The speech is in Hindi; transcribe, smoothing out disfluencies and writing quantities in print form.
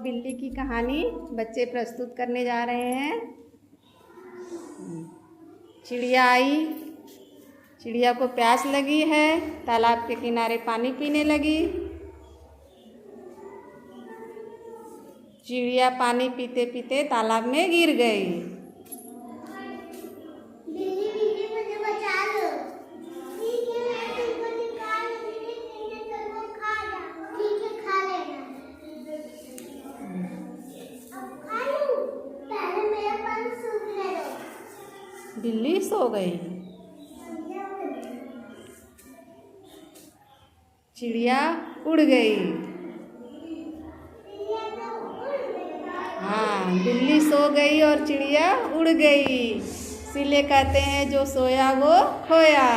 बिल्ली की कहानी बच्चे प्रस्तुत करने जा रहे हैं। चिड़िया आई, चिड़िया को प्यास लगी है, तालाब के किनारे पानी पीने लगी। चिड़िया पानी पीते पीते तालाब में गिर गई। बिल्ली बिल्ली मुझे बचा लो। ठीक है, मैं तुमको निकाल दूंगी, तुम खा जाओ। ठीक है, खा लेना। अब खा लूं? पहले मेरा पानी सूखने दो। बिल्ली सो गई। चिड़िया उड़ गई। हाँ, बिल्ली सो गई और चिड़िया उड़ गई। इसीलिए कहते हैं जो सोया वो खोया।